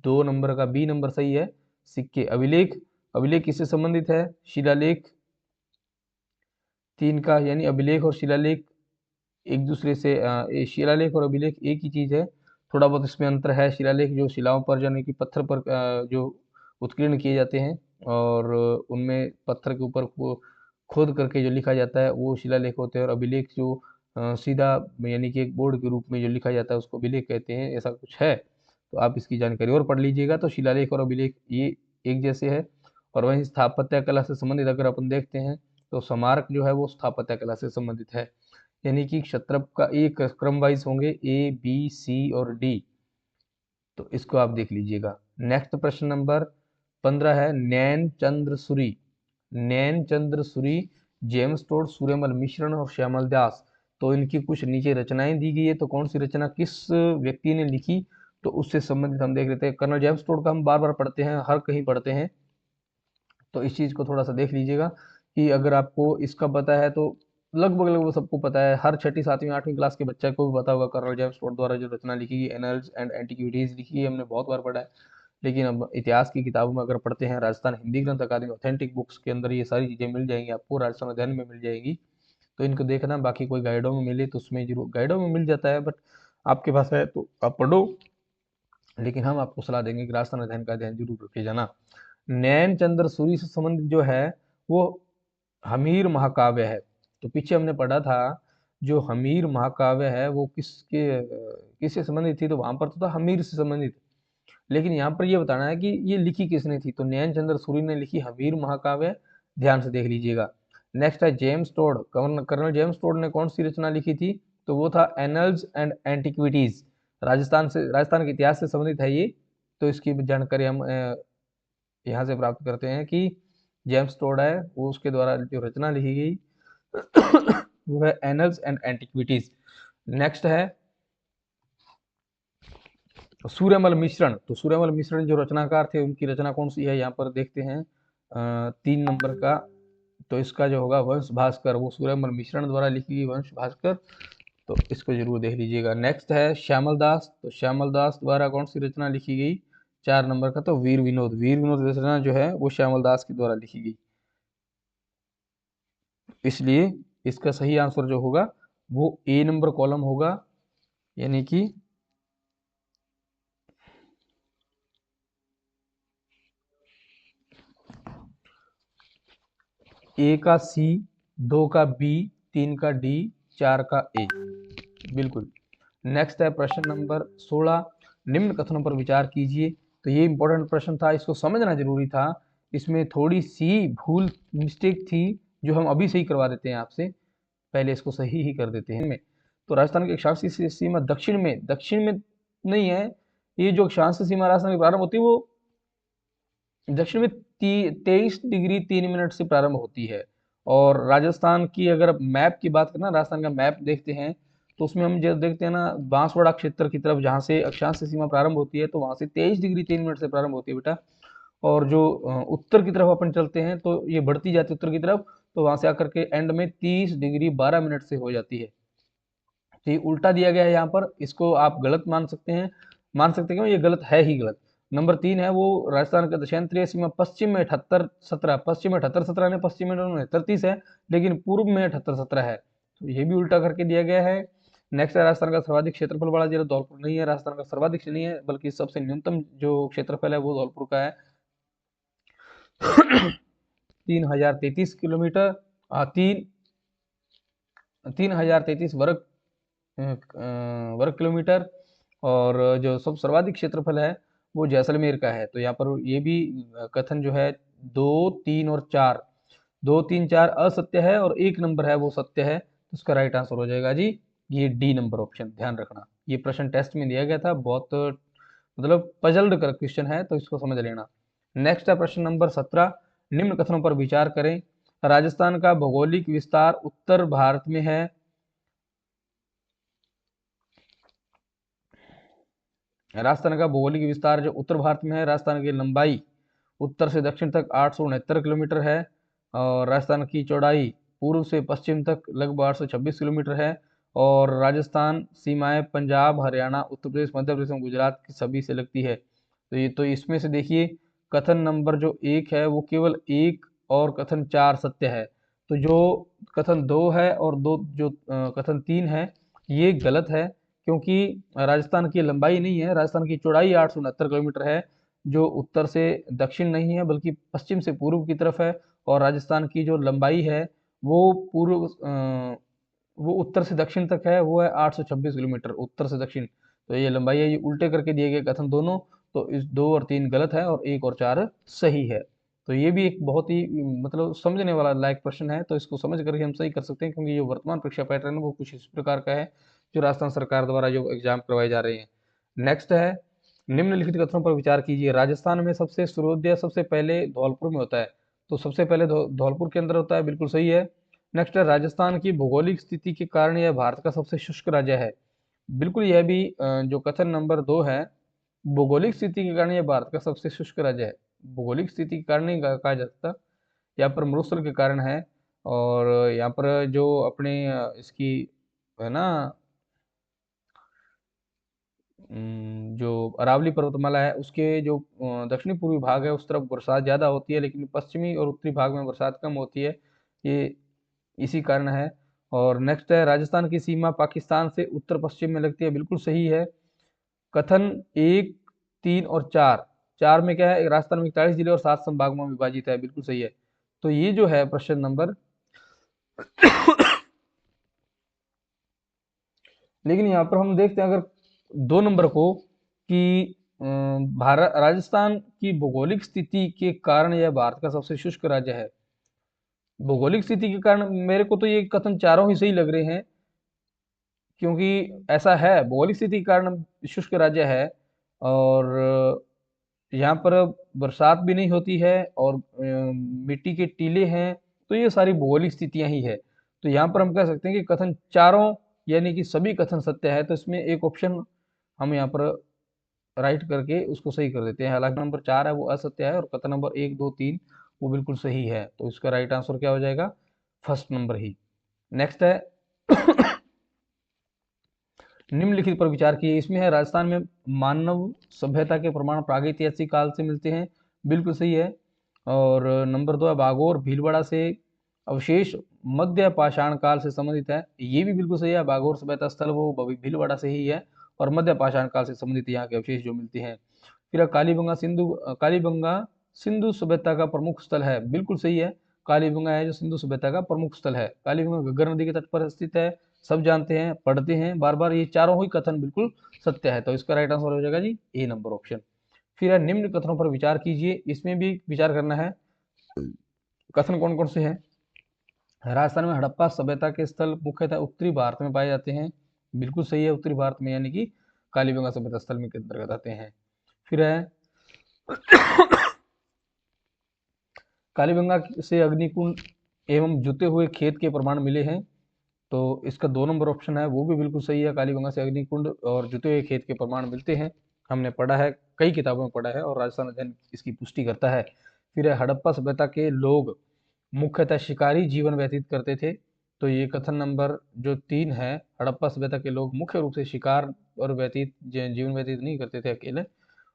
2 नंबर का B नंबर सही है। सिक्के। अभिलेख, अभिलेख किससे संबंधित है? शिलालेख। 3 का, यानी अभिलेख और शिलालेख एक दूसरे से शिलालेख और अभिलेख एक ही चीज है, थोड़ा बहुत इसमें अंतर है। शिलालेख जो शिलाओं पर यानी कि पत्थर पर जो उत्कीर्ण किए जाते हैं, और उनमें पत्थर के ऊपर खोद करके जो लिखा जाता है वो शिलालेख होते हैं। और अभिलेख जो सीधा यानी कि एक बोर्ड के रूप में जो लिखा जाता है उसको अभिलेख कहते हैं, ऐसा कुछ है। तो आप इसकी जानकारी और पढ़ लीजिएगा। तो शिलालेख और अभिलेख ये एक जैसे है। और वहीं स्थापत्य कला से संबंधित अगर अपन देखते हैं तो स्मारक जो है वो स्थापत्य कला से संबंधित है। यानी कि क्षत्रप का एक क्रम वाइज होंगे A B C और D। तो इसको आप देख लीजिएगा। नेक्स्ट प्रश्न नंबर 15 है नैन चंद्र सूरी। नैन चंद्र सूरी, जेम्स टोड, सूर्यमल मिश्रण और श्यामल दास। तो इनकी कुछ नीचे रचनाएं दी गई है। तो कौन सी रचना किस व्यक्ति ने लिखी, तो उससे संबंधित हम देख लेते हैं। कर्नल जेम्स टोड का हम बार बार पढ़ते हैं, हर कहीं पढ़ते हैं, तो इस चीज को थोड़ा सा देख लीजिएगा कि अगर आपको इसका पता है तो लगभग लगभग सबको पता है। हर छठी सातवीं आठवीं क्लास के बच्चे को भी पता होगा कर्नल जेम्स टोड द्वारा जो रचना लिखी गई एनल्स एंड एंटिक्विटीज लिखी है, हमने बहुत बार पढ़ा है। लेकिन अब इतिहास की किताबों में अगर पढ़ते हैं, राजस्थान हिंदी ग्रंथ अकादमी ऑथेंटिक बुक्स के अंदर ये सारी चीजें मिल जाएंगी आपको, राजस्थान अध्ययन में मिल जाएगी। तो इनको देखना, बाकी कोई गाइडों में मिले तो उसमें जरूर, गाइडों में मिल जाता है बट आपके पास है तो आप पढ़ो। लेकिन हम आपको सलाह देंगे कि राजस्थान अध्ययन का अध्ययन जरूर रखे जाना। नैन चंद्र सूरी से संबंधित जो है वो हमीर महाकाव्य है। तो पीछे हमने पढ़ा था जो हमीर महाकाव्य है वो किससे संबंधित थी, तो वहां पर तो था हमीर से संबंधित। लेकिन यहाँ पर ये बताना है कि ये लिखी किसने थी, तो नैन चंद्र सूरी ने लिखी हमीर महाकाव्य। ध्यान से देख लीजिएगा। नेक्स्ट है James Tod. Colonel James Tod ने कौन सी रचना लिखी थी, तो वो था एनल्स एंड एंटिक्विटीज। राजस्थान के इतिहास से संबंधित है ये। तो इसकी जानकारी हम यहाँ से प्राप्त करते हैं कि जेम्स टोड है वो, उसके द्वारा जो रचना लिखी गई वो है एनल्स एंड एंटिक्विटीज। नेक्स्ट है सूर्यमल मिश्रण। तो सूर्यमल मिश्रण जो रचनाकार थे उनकी रचना कौन सी है, यहाँ पर देखते हैं 3 नंबर का। तो इसका जो होगा वंश भास्कर, वो सूर्यमल मिश्रण द्वारा लिखी गई वंश भास्कर। तो इसको जरूर देख लीजिएगा। नेक्स्ट है श्यामल दास। तो श्यामल दास द्वारा कौन सी रचना लिखी गई, 4 नंबर का, तो वीर विनोद। वीर विनोद रचना जो है वो श्यामल दास के द्वारा लिखी गई। इसलिए इसका सही आंसर जो होगा वो A नंबर कॉलम होगा, यानी कि A का C, 2 का B, 3 का D, 4 का A। बिल्कुल। नेक्स्ट है प्रश्न नंबर 16। निम्न कथनों पर विचार कीजिए। तो ये इंपॉर्टेंट प्रश्न था, इसको समझना जरूरी था। इसमें थोड़ी सी भूल मिस्टेक थी जो हम अभी सही करवा देते हैं आपसे, पहले इसको सही ही कर देते हैं। तो राजस्थान की अक्षांशीय सीमा दक्षिण में नहीं है। ये जो अक्षांशीय सीमा राजस्थान की प्रारंभ होती है वो दक्षिण में 23 डिग्री 3 मिनट से प्रारंभ होती है। और राजस्थान की अगर मैप की बात करें ना, राजस्थान का मैप देखते हैं तो उसमें हम जब देखते हैं ना बांसवाड़ा क्षेत्र की तरफ जहाँ से अक्षांश सीमा प्रारंभ होती है, तो वहां से 23 डिग्री 3 मिनट से प्रारंभ होती है बेटा। और जो उत्तर की तरफ अपन चलते हैं तो ये बढ़ती जाती है उत्तर की तरफ, तो वहां से आकर के एंड में 30 डिग्री 12 मिनट से हो जाती है। तो ये उल्टा दिया गया है यहाँ पर, इसको आप गलत मान सकते हैं। क्यों, ये गलत है ही गलत। नंबर 3 है वो राजस्थान का दक्षिणांतरीय सीमा पश्चिम में 78-17, पश्चिम में 78-17 ने, पश्चिम में 69-30 है, लेकिन पूर्व में 78-17 है। तो ये भी उल्टा करके दिया गया है। नेक्स्ट है राजस्थान का सर्वाधिक क्षेत्रफल वाला जिला धौलपुर नहीं है। राजस्थान का सर्वाधिक नहीं है, बल्कि सबसे न्यूनतम जो क्षेत्रफल है वो धौलपुर का है 3033 किलोमीटर, 3033 वर्ग किलोमीटर। और जो सब सर्वाधिक क्षेत्रफल है वो जैसलमेर का है। तो यहाँ पर ये भी कथन जो है 2, 3 और 4, 2, 3, 4 असत्य है और 1 नंबर है वो सत्य है। तो उसका राइट आंसर हो जाएगा जी ये D नंबर ऑप्शन। ध्यान रखना, ये प्रश्न टेस्ट में दिया गया था, बहुत मतलब पजल्ड कर क्वेश्चन है, तो इसको समझ लेना। नेक्स्ट है प्रश्न नंबर 17। निम्न कथनों पर विचार करें। राजस्थान का भौगोलिक विस्तार उत्तर भारत में है। राजस्थान का भौगोलिक विस्तार जो उत्तर भारत में है, राजस्थान की लंबाई उत्तर से दक्षिण तक 869 किलोमीटर है, और राजस्थान की चौड़ाई पूर्व से पश्चिम तक लगभग 826 किलोमीटर है, और राजस्थान सीमाएं पंजाब, हरियाणा, उत्तर प्रदेश, मध्य प्रदेश और गुजरात की सभी से लगती है। तो इसमें से देखिए कथन नंबर जो एक है वो केवल एक, और कथन चार सत्य है। तो जो कथन दो है और दो जो कथन तीन है ये गलत है, क्योंकि राजस्थान की लंबाई नहीं है, राजस्थान की चौड़ाई 869 किलोमीटर है, जो उत्तर से दक्षिण नहीं है बल्कि पश्चिम से पूर्व की तरफ है। और राजस्थान की जो लंबाई है वो वो उत्तर से दक्षिण तक है, वो है 826 किलोमीटर उत्तर से दक्षिण। तो ये लंबाई है, ये उल्टे करके दिए गए कथन दोनों। तो इस दो और तीन गलत है और एक और चार सही है। तो ये भी एक बहुत ही मतलब समझने वाला लायक प्रश्न है, तो इसको समझ करके हम सही कर सकते हैं, क्योंकि जो वर्तमान परीक्षा पैटर्न है वो कुछ इस प्रकार का है जो राजस्थान सरकार द्वारा जो एग्जाम करवाए जा रहे हैं। नेक्स्ट है, निम्नलिखित कथनों पर विचार कीजिए। राजस्थान में सबसे सूर्योदय सबसे पहले धौलपुर में होता है। तो सबसे पहले धौलपुर के अंदर होता है, बिल्कुल सही है। नेक्स्ट है, राजस्थान की भौगोलिक स्थिति के कारण यह भारत का सबसे शुष्क राज्य है। बिल्कुल, यह भी जो कथन नंबर दो है, भौगोलिक स्थिति के कारण यह भारत का सबसे शुष्क राज्य है। भौगोलिक स्थिति के कारण नहीं कहा जा सकता, यहाँ पर मरुस्थल के कारण है। और यहाँ पर जो अपने इसकी है ना जो अरावली पर्वतमाला है उसके जो दक्षिणी पूर्वी भाग है उस तरफ बरसात ज़्यादा होती है, लेकिन पश्चिमी और उत्तरी भाग में बरसात कम होती है, ये इसी कारण है। और नेक्स्ट है, राजस्थान की सीमा पाकिस्तान से उत्तर पश्चिम में लगती है। बिल्कुल सही है। कथन एक, तीन और चार, चार में क्या है, राजस्थान में 41 जिले और 7 संभागों में विभाजित है। बिल्कुल सही है। तो ये जो है प्रश्न नंबर लेकिन यहाँ पर हम देखते हैं अगर दो नंबर को कि भारत राजस्थान की भौगोलिक स्थिति के कारण यह भारत का सबसे शुष्क राज्य है। भौगोलिक स्थिति के कारण मेरे को तो ये कथन चारों ही सही लग रहे हैं, क्योंकि ऐसा है, भौगोलिक स्थिति के कारण शुष्क राज्य है। और यहाँ पर बरसात भी नहीं होती है और मिट्टी के टीले हैं। तो ये सारी भौगोलिक स्थितियां ही है। तो यहाँ पर हम कह सकते हैं कि कथन चारों यानी कि सभी कथन सत्य है। तो इसमें एक ऑप्शन हम यहाँ पर राइट करके उसको सही कर देते हैं। हालांकि नंबर चार है वो असत्य है और कथन नंबर एक, दो, तीन वो बिल्कुल सही है। तो इसका राइट आंसर क्या हो जाएगा, फर्स्ट नंबर ही। नेक्स्ट है निम्नलिखित पर विचार किए। इसमें है, राजस्थान में मानव सभ्यता के प्रमाण प्रागैतिहासिक काल से मिलते हैं। बिल्कुल सही है। और नंबर दो है, बागोर भीलवाड़ा से अवशेष मध्य पाषाण काल से संबंधित है। ये भी बिल्कुल सही है। बागोर सभ्यता स्थल वो भीलवाड़ा से ही है और मध्य पाषाण काल से संबंधित यहाँ के अवशेष जो मिलते हैं। फिर कालीबंगा सिंधु सभ्यता का प्रमुख स्थल है। बिल्कुल सही है। कालीबंगा है जो सिंधु सभ्यता का प्रमुख स्थल है। कालीबंगा घग्गर नदी के तट पर स्थित है, सब जानते हैं, पढ़ते हैं बार बार। ये चारों ही कथन बिल्कुल सत्य है। तो इसका राइट आंसर हो जाएगा जी ए नंबर ऑप्शन। फिर है, निम्न कथनों पर विचार कीजिए। इसमें भी विचार करना है। कथन कौन कौन से हैं। राजस्थान में हड़प्पा सभ्यता के स्थल मुख्यतः उत्तरी भारत में पाए जाते हैं। बिल्कुल सही है, उत्तरी भारत में यानी कि कालीबंगा सभ्यता स्थल में के अंतर्गत आते हैं। फिर है, कालीबंगा से अग्निकुंड एवं जुते हुए खेत के प्रमाण मिले हैं। तो इसका दो नंबर ऑप्शन है वो भी बिल्कुल सही है। कालीबंगा से अग्निकुंड और जुते हुए खेत के प्रमाण मिलते हैं, हमने पढ़ा है, कई किताबों में पढ़ा है और राजस्थान अध्ययन इसकी पुष्टि करता है। फिर है, हड़प्पा सभ्यता के लोग मुख्यतः शिकारी जीवन व्यतीत करते थे। तो ये कथन नंबर जो तीन है, हड़प्पा सभ्यता के लोग मुख्य रूप से शिकार और जीवन व्यतीत नहीं करते थे अकेले,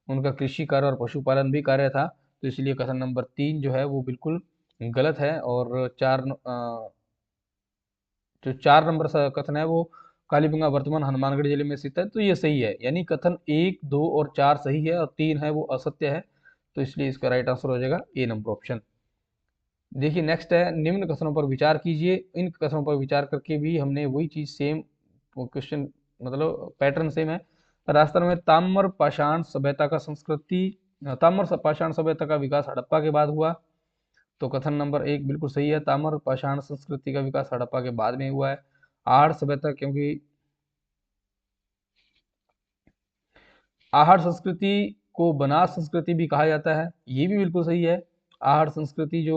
उनका कृषि कार्य और पशुपालन भी कार्य था। तो इसलिए कथन नंबर तीन जो है वो बिल्कुल गलत है। और जो चार नंबर कथन है वो कालीबंगा वर्तमान हनुमानगढ़ जिले में स्थित है, तो ये सही है। यानी कथन एक, दो और चार सही है और तीन है वो असत्य है। तो इसलिए इसका राइट आंसर हो जाएगा ए नंबर ऑप्शन। देखिए नेक्स्ट है, निम्न कथनों पर विचार कीजिए। इन कथनों पर विचार करके भी हमने वही चीज सेम क्वेश्चन मतलब पैटर्न सेम है। राजस्थान में ताम्र पाषाण सभ्यता का विकास हड़प्पा के बाद हुआ। तो कथन नंबर एक बिल्कुल सही है। ताम्र पाषाण संस्कृति का विकास हड़प्पा के बाद में हुआ है। आहड़ सभ्यता, क्योंकि आहड़ संस्कृति को बनास संस्कृति भी कहा जाता है, ये भी बिल्कुल सही है। आहड़ संस्कृति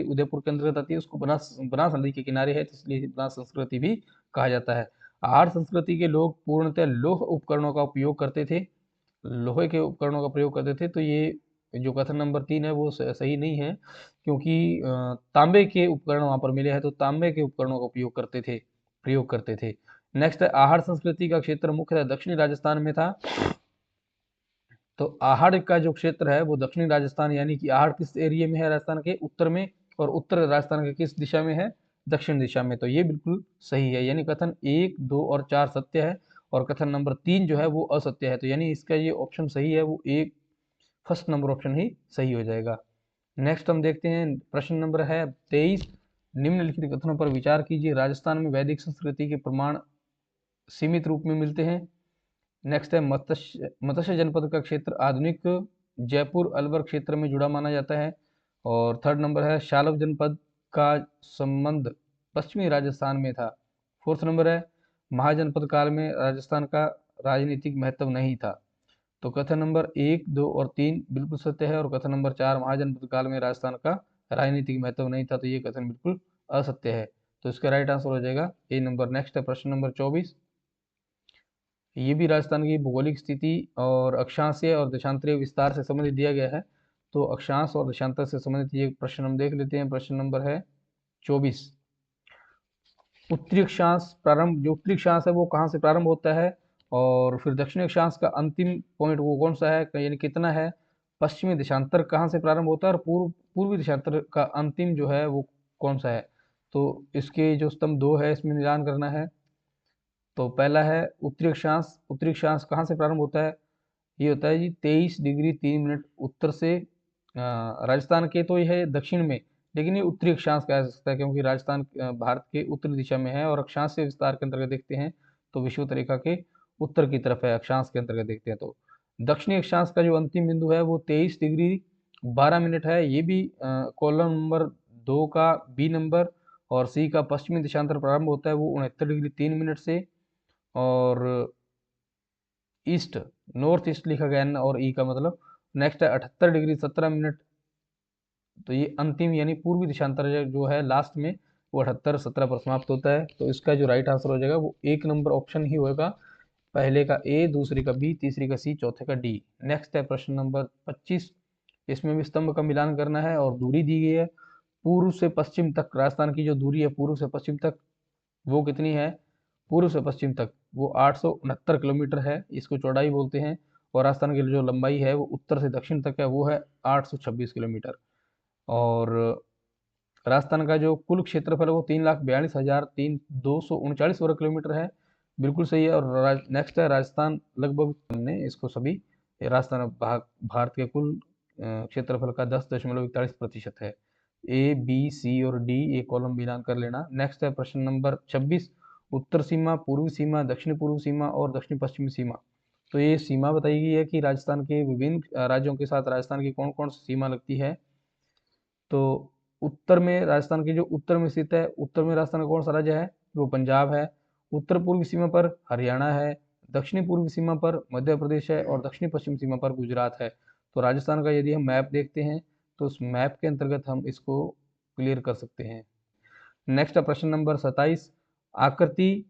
उदयपुर के अंतर्गत आती है, उसको बनास बनास नदी के किनारे है, इसलिए बनास संस्कृति भी कहा जाता है। आहड़ संस्कृति के लोग पूर्णतः लौह उपकरणों का उपयोग करते थे। लोहे के उपकरणों का प्रयोग करते थे, तो ये जो कथन नंबर 3 है वो सही नहीं है, क्योंकि तांबे के उपकरण वहाँ पर मिले हैं, तो तांबे के उपकरणों का प्रयोग करते थे। नेक्स्ट है, आहड़ संस्कृति का क्षेत्र मुख्यतः दक्षिणी राजस्थान में था। तो आहड़ का जो क्षेत्र है वो दक्षिणी राजस्थान, यानी कि आहड़ किस एरिया में है, राजस्थान के उत्तर में, और उत्तर राजस्थान के किस दिशा में है, दक्षिण दिशा में। तो ये बिल्कुल सही है, यानी कथन 1, 2 और 4 सत्य है, और कथन नंबर 3 जो है वो असत्य है। तो यानी इसका ये ऑप्शन सही है, वो एक फर्स्ट नंबर ऑप्शन ही सही हो जाएगा। नेक्स्ट हम देखते हैं, प्रश्न नंबर है 23। निम्नलिखित कथनों पर विचार कीजिए। राजस्थान में वैदिक संस्कृति के प्रमाण सीमित रूप में मिलते हैं। नेक्स्ट है, मत्स्य मत्स्य जनपद का क्षेत्र आधुनिक जयपुर अलवर क्षेत्र में जुड़ा माना जाता है। और थर्ड नंबर है, शालव जनपद का संबंध पश्चिमी राजस्थान में था। फोर्थ नंबर है, महाजनपद काल में राजस्थान का राजनीतिक महत्व नहीं था। तो कथन नंबर 1, 2 और 3 बिल्कुल सत्य है, और कथन नंबर 4 महाजनपद काल में राजस्थान का राजनीतिक महत्व नहीं था, तो ये कथन बिल्कुल असत्य है। तो इसका राइट आंसर हो जाएगा ए नंबर। नेक्स्ट है प्रश्न नंबर 24। ये भी राजस्थान की भौगोलिक स्थिति और अक्षांशीय और देशांतरीय विस्तार से संबंधित दिया गया है। तो अक्षांश और देशांतर से संबंधित ये प्रश्न हम देख लेते हैं। प्रश्न नंबर है 24। उत्तरी अक्षांश प्रारंभ, जो उत्तरी अक्षांश है वो कहाँ से प्रारंभ होता है, और फिर दक्षिणी अक्षांश का अंतिम पॉइंट वो कौन सा है, यानी कितना है। पश्चिमी देशांतर कहाँ से प्रारंभ होता है, और पूर्वी देशांतर का अंतिम जो है वो कौन सा है। तो इसके जो स्तंभ 2 है इसमें मिलान करना है। तो पहला है उत्तरी अक्षांश। उत्तरी अक्षांश कहाँ से प्रारंभ होता है, ये होता है जी 23 डिग्री 3 मिनट उत्तर से। राजस्थान के तो यह है दक्षिण में, लेकिन ये उत्तरी अक्षांश कहा जा सकता है, क्योंकि राजस्थान भारत के उत्तरी दिशा में है, और अक्षांश से विस्तार के अंतर्गत देखते हैं तो विषुवत रेखा के उत्तर की तरफ है। अक्षांश के अंतर्गत देखते हैं तो दक्षिणी अक्षांश का जो अंतिम बिंदु है वो 23 डिग्री 12 मिनट है। ये भी कॉलम नंबर 2 का बी नंबर और सी का पश्चिमी देशांतर प्रारंभ होता है वो 69 डिग्री 3 मिनट से, और ईस्ट नॉर्थ ईस्ट लिखा गया है, और ई का मतलब नेक्स्ट है 78 डिग्री 17 मिनट। तो ये अंतिम यानी पूर्वी देशांतर जो है लास्ट में वो 78-17 पर समाप्त होता है। तो इसका जो राइट आंसर हो जाएगा वो एक नंबर ऑप्शन ही होगा, पहले का ए, दूसरे का बी, तीसरी का सी, चौथे का डी। नेक्स्ट है प्रश्न नंबर 25। इसमें भी स्तंभ का मिलान करना है, और दूरी दी गई है पूर्व से पश्चिम तक। राजस्थान की जो दूरी है पूर्व से पश्चिम तक वो कितनी है, पूर्व से पश्चिम तक वो 869 किलोमीटर है, इसको चौड़ाई बोलते हैं। और राजस्थान की जो लंबाई है वो उत्तर से दक्षिण तक है, वो है 826 किलोमीटर। और राजस्थान का जो कुल क्षेत्रफल है वो 3,42,239 वर्ग किलोमीटर है। बिल्कुल सही है। और नेक्स्ट है राजस्थान, लगभग हमने इसको सभी, राजस्थान भारत के कुल क्षेत्रफल का 10.41% है। ए, बी, सी और डी ये कॉलम मिलान कर लेना। नेक्स्ट है प्रश्न नंबर 26। उत्तर सीमा, पूर्वी सीमा, दक्षिण पूर्व सीमा और दक्षिण पश्चिमी सीमा। तो ये सीमा बताई गई है कि राजस्थान के विभिन्न राज्यों के साथ राजस्थान की कौन कौन सी सीमा लगती है। तो उत्तर में राजस्थान की जो उत्तर में स्थित है, उत्तर में राजस्थान का कौन सा राज्य है, वो पंजाब है। उत्तर पूर्वी सीमा पर हरियाणा है, दक्षिणी पूर्वी सीमा पर मध्य प्रदेश है, और दक्षिणी पश्चिम सीमा पर गुजरात है। तो राजस्थान का यदि हम मैप देखते हैं तो उस मैप के अंतर्गत हम इसको क्लियर कर सकते हैं। नेक्स्ट है प्रश्न नंबर 27। आकृति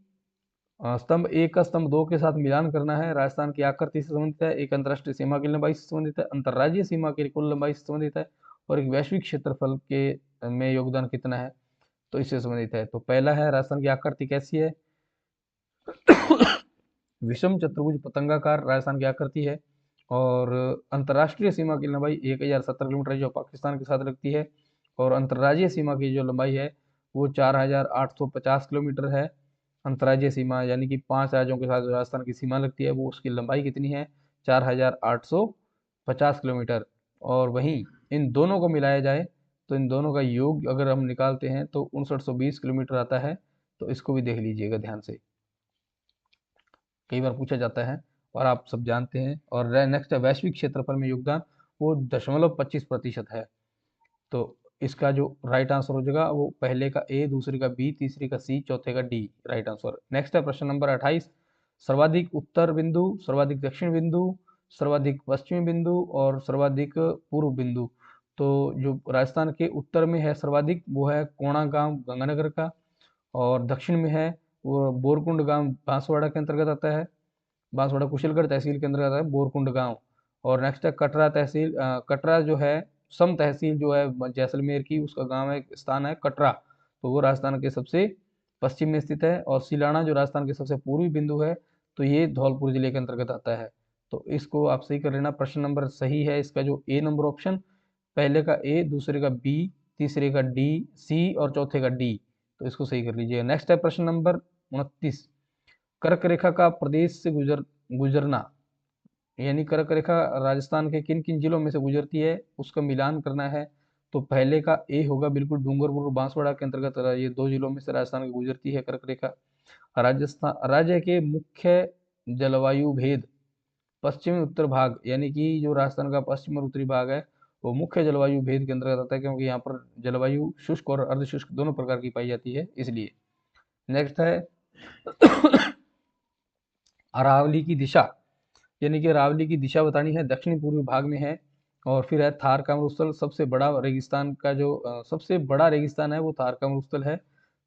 स्तंभ 1 का स्तंभ 2 के साथ मिलान करना है। राजस्थान की आकृति से संबंधित है, एक अंतर्राष्ट्रीय सीमा की लंबाई से संबंधित है, अंतर्राज्यीय सीमा की कुल लंबाई से संबंधित है, और एक वैश्विक क्षेत्रफल के में योगदान कितना है, तो इससे संबंधित है। तो पहला है, राजस्थान की आकृति कैसी है, विषम चतुर्भुज पतंगाकार राजस्थान की आकृति है। और अंतर्राष्ट्रीय सीमा की लंबाई 1070 किलोमीटर है, जो पाकिस्तान के साथ लगती है। और अंतर्राज्यीय सीमा की जो लंबाई है वो 4850 किलोमीटर है। अंतर्राज्यीय सीमा यानी कि 5 राज्यों के साथ जो राजस्थान की सीमा लगती है वो उसकी लंबाई कितनी है, 4850 किलोमीटर। और वहीं इन दोनों को मिलाया जाए तो इन दोनों का योग अगर हम निकालते हैं तो 5920 किलोमीटर आता है। तो इसको भी देख लीजिएगा ध्यान से, कई बार पूछा जाता है और आप सब जानते हैं। और नेक्स्ट है, वैश्विक क्षेत्रफल में योगदान वो 0.25% है। तो इसका जो राइट आंसर हो जाएगा वो पहले का ए, दूसरे का बी, तीसरे का सी, चौथे का डी राइट आंसर। नेक्स्ट है प्रश्न नंबर 28। सर्वाधिक उत्तर बिंदु, सर्वाधिक दक्षिण बिंदु, सर्वाधिक पश्चिमी बिंदु और सर्वाधिक पूर्व बिंदु। तो जो राजस्थान के उत्तर में है सर्वाधिक वो है कोणा गांव गंगानगर का, और दक्षिण में है वो बोरकुंड गांव बांसवाड़ा के अंतर्गत आता है, बांसवाड़ा कुशलगढ़ तहसील के अंतर्गत है बोरकुंड गांव। और नेक्स्ट है कटरा तहसील, कटरा जो है सम तहसील जो है जैसलमेर की, उसका गांव है, स्थान है कटरा, तो वो राजस्थान के सबसे पश्चिम में स्थित है। और सिलाना जो राजस्थान के सबसे पूर्वी बिंदु है, तो ये धौलपुर जिले के अंतर्गत आता है। तो इसको आप सही कर लेना। प्रश्न नंबर सही है इसका जो ए नंबर ऑप्शन, पहले का ए, दूसरे का बी, तीसरे का डी, सी और चौथे का डी, तो इसको सही कर लीजिएगा। नेक्स्ट है प्रश्न नंबर 29, कर्क रेखा का प्रदेश से गुजरना, यानी कर्क रेखा राजस्थान के किन किन जिलों में से गुजरती है उसका मिलान करना है। तो पहले का ए होगा बिल्कुल, डूंगरपुर बांसवाड़ा के अंतर्गत ये दो जिलों में से राजस्थान की गुजरती है कर्क रेखा। राजस्थान राज्य के मुख्य जलवायु भेद, पश्चिमी उत्तर भाग, यानी कि जो राजस्थान का पश्चिम और उत्तरी भाग है वो मुख्य जलवायु भेद के अंतर्गत आता है, क्योंकि यहाँ पर जलवायु शुष्क और अर्धशुष्क दोनों प्रकार की पाई जाती है इसलिए। नेक्स्ट है अरावली की दिशा, यानी कि अरावली की दिशा बतानी है, दक्षिणी पूर्वी भाग में है। और फिर है थार का मरुस्थल, सबसे बड़ा रेगिस्तान का जो सबसे बड़ा रेगिस्तान है वो थार का मरुस्थल है।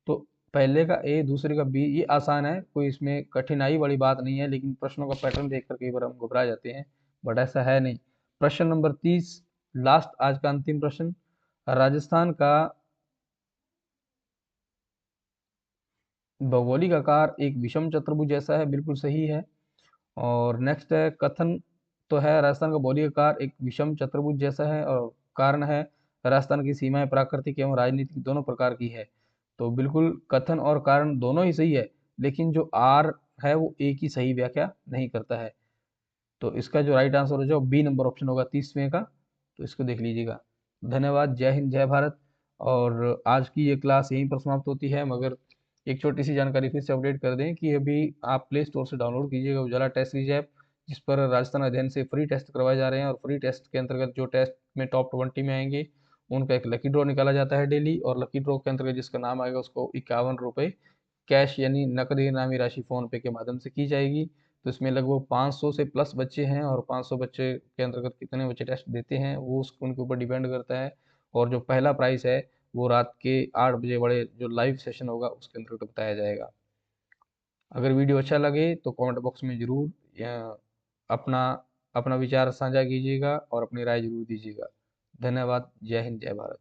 तो पहले का ए, दूसरे का बी, ये आसान है, कोई इसमें कठिनाई वाली बात नहीं है, लेकिन प्रश्नों का पैटर्न देख कर कई बार हम घबरा जाते हैं, बट ऐसा है नहीं। प्रश्न नंबर 30, लास्ट आज का अंतिम प्रश्न, राजस्थान का भौगोलिक आकार एक विषम चतुर्भुज जैसा है, बिल्कुल सही है। और नेक्स्ट है कथन, तो है राजस्थान का भौगोलिक आकार एक विषम चतुर्भुज जैसा है, और कारण है राजस्थान की सीमाएं प्राकृतिक एवं राजनीतिक दोनों प्रकार की है। तो बिल्कुल कथन और कारण दोनों ही सही है, लेकिन जो आर है वो एक ही सही व्याख्या नहीं करता है। तो इसका जो राइट आंसर हो जाए बी नंबर ऑप्शन होगा 30वें का, तो इसको देख लीजिएगा। धन्यवाद, जय हिंद जय भारत। और आज की ये क्लास यहीं पर समाप्त होती है, मगर एक छोटी सी जानकारी फिर से अपडेट कर दें कि अभी आप प्ले स्टोर से डाउनलोड कीजिएगा उजाला टेस्ट सीरीज ऐप, जिस पर राजस्थान अध्ययन से फ्री टेस्ट करवाए जा रहे हैं। और फ्री टेस्ट के अंतर्गत जो टेस्ट में टॉप 20 में आएंगे उनका एक लकी ड्रॉ निकाला जाता है डेली, और लकी ड्रॉ के अंतर्गत जिसका नाम आएगा उसको 51 रुपये कैश यानी नकद इनामी राशि फोन पे के माध्यम से की जाएगी। तो इसमें लगभग 500 से प्लस बच्चे हैं, और 500 बच्चे के अंतर्गत कितने बच्चे टेस्ट देते हैं वो उनके ऊपर डिपेंड करता है। और जो पहला प्राइस है वो रात के 8 बजे बड़े जो लाइव सेशन होगा उसके अंतर्गत बताया जाएगा। अगर वीडियो अच्छा लगे तो कमेंट बॉक्स में ज़रूर अपना अपना विचार साझा कीजिएगा और अपनी राय जरूर दीजिएगा। धन्यवाद, जय हिंद जय भारत।